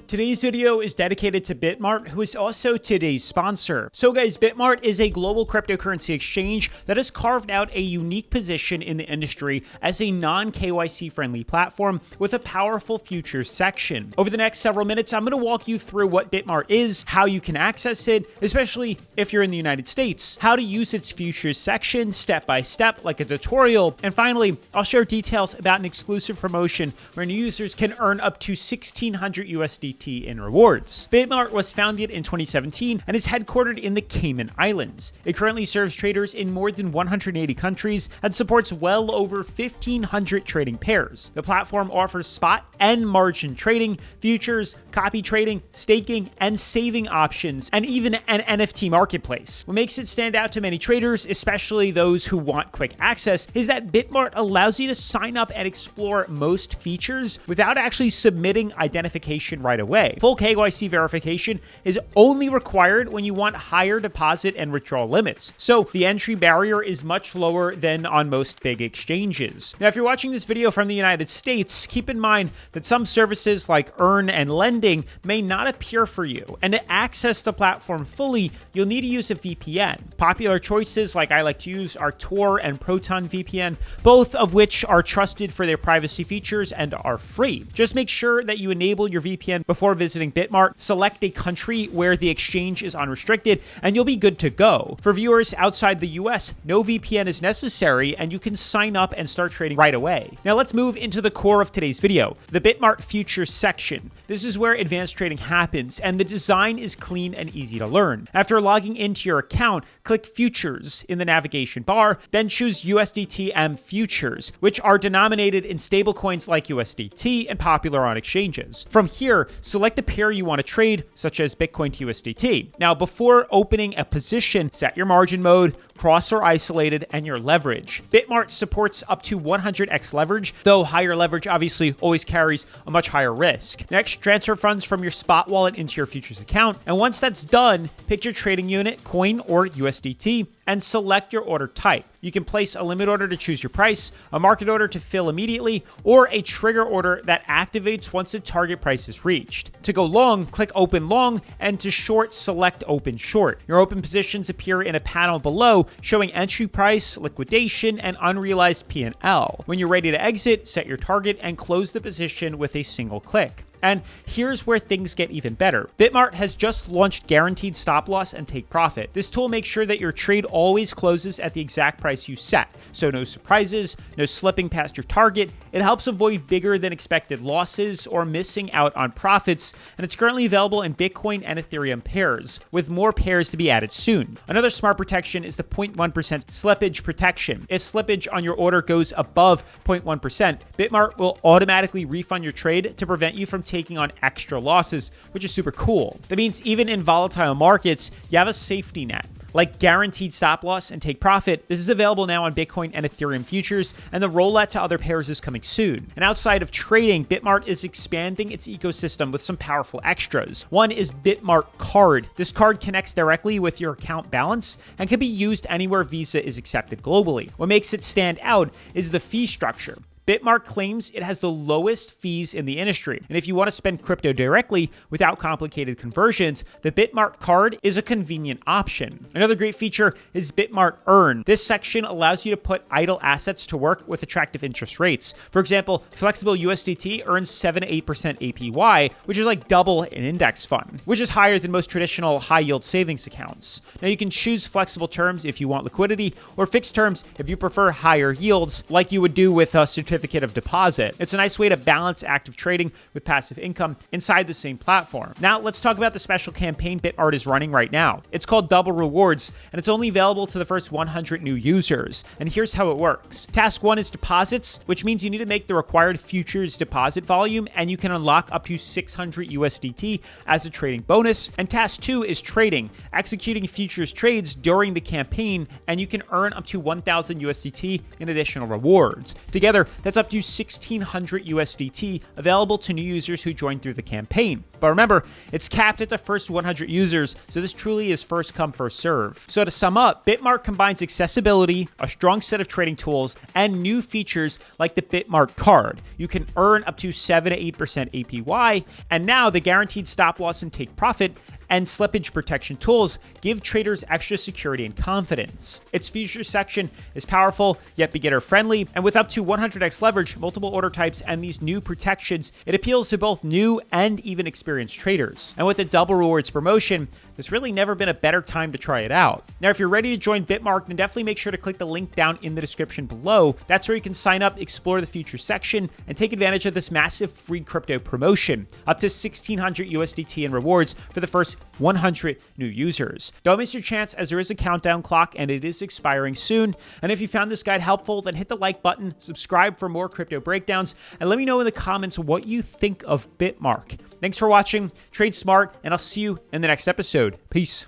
Today's video is dedicated to BitMart, who is also today's sponsor. So guys, BitMart is a global cryptocurrency exchange that has carved out a unique position in the industry as a non-KYC friendly platform with a powerful futures section. Over the next several minutes, I'm going to walk you through what BitMart is, how you can access it, especially if you're in the United States, how to use its futures section step by step like a tutorial, and finally, I'll share details about an exclusive promotion where new users can earn up to 1,600 USDT in rewards. BitMart was founded in 2017 and is headquartered in the Cayman Islands. It currently serves traders in more than 180 countries and supports well over 1,500 trading pairs. The platform offers spot and margin trading, futures, copy trading, staking, and saving options, and even an NFT marketplace. What makes it stand out to many traders, especially those who want quick access, is that BitMart allows you to sign up and explore most features without actually submitting identification right away. Full KYC verification is only required when you want higher deposit and withdrawal limits, so the entry barrier is much lower than on most big exchanges. Now, if you're watching this video from the United States, keep in mind that some services like Earn and lending may not appear for you, and to access the platform fully, you'll need to use a VPN. Popular choices like I like to use are Tor and Proton VPN, both of which are trusted for their privacy features and are free. Just make sure that you enable your VPN before visiting BitMart, select a country where the exchange is unrestricted, and you'll be good to go. For viewers outside the US, no VPN is necessary, and you can sign up and start trading right away. Now let's move into the core of today's video, the BitMart Futures section. This is where advanced trading happens, and the design is clean and easy to learn. After logging into your account, click Futures in the navigation bar, then choose USDT Futures, which are denominated in stablecoins like USDT and popular on exchanges. From here, select a pair you want to trade, such as Bitcoin to USDT. Now, before opening a position, set your margin mode, cross or isolated, and your leverage. BitMart supports up to 100x leverage, though higher leverage obviously always carries a much higher risk. Next, transfer funds from your spot wallet into your futures account, and once that's done, pick your trading unit, coin or USDT, and select your order type. You can place a limit order to choose your price, a market order to fill immediately, or a trigger order that activates once the target price is reached. To go long, click Open Long, and to short, select Open Short. Your open positions appear in a panel below showing entry price, liquidation, and unrealized P&L. When you're ready to exit, set your target and close the position with a single click. And here's where things get even better. BitMart has just launched guaranteed stop loss and take profit. This tool makes sure that your trade always closes at the exact price you set. So no surprises, no slipping past your target. It helps avoid bigger than expected losses or missing out on profits. And it's currently available in Bitcoin and Ethereum pairs, with more pairs to be added soon. Another smart protection is the 0.1% slippage protection. If slippage on your order goes above 0.1%, BitMart will automatically refund your trade to prevent you from taking on extra losses, which is super cool. That means even in volatile markets, you have a safety net. Like guaranteed stop loss and take profit, this is available now on Bitcoin and Ethereum futures, and the rollout to other pairs is coming soon. And outside of trading, BitMart is expanding its ecosystem with some powerful extras. One is BitMart Card. This card connects directly with your account balance and can be used anywhere Visa is accepted globally. What makes it stand out is the fee structure. BitMart claims it has the lowest fees in the industry. And if you want to spend crypto directly without complicated conversions, the BitMart Card is a convenient option. Another great feature is BitMart Earn. This section allows you to put idle assets to work with attractive interest rates. For example, flexible USDT earns 7 to 8% APY, which is like double an index fund, which is higher than most traditional high-yield savings accounts. Now, you can choose flexible terms if you want liquidity, or fixed terms if you prefer higher yields, like you would do with a certificate of deposit. It's a nice way to balance active trading with passive income inside the same platform. Now, let's talk about the special campaign BitMart is running right now. It's called Double Rewards, and it's only available to the first 100 new users. And here's how it works. Task 1 is deposits, which means you need to make the required futures deposit volume, and you can unlock up to 600 USDT as a trading bonus. And task 2 is trading, executing futures trades during the campaign, and you can earn up to 1,000 USDT in additional rewards. Together, That's up to 1,600 USDT available to new users who join through the campaign. But remember, it's capped at the first 100 users, so this truly is first come, first serve. So to sum up, BitMart combines accessibility, a strong set of trading tools, and new features like the BitMart Card. You can earn up to 7 to 8% APY, and now the guaranteed stop loss and take profit and slippage protection tools give traders extra security and confidence. Its features section is powerful, yet beginner-friendly, and with up to 100x leverage, multiple order types, and these new protections, it appeals to both new and even experienced traders. And with the Double Rewards promotion, there's really never been a better time to try it out. Now, if you're ready to join BitMart, then definitely make sure to click the link down in the description below. That's where you can sign up, explore the features section, and take advantage of this massive free crypto promotion, up to 1,600 USDT in rewards for the first 100 new users. Don't miss your chance, as there is a countdown clock and it is expiring soon. And if you found this guide helpful, then hit the like button, subscribe for more crypto breakdowns, and let me know in the comments what you think of BitMart. Thanks for watching, trade smart, and I'll see you in the next episode. Peace.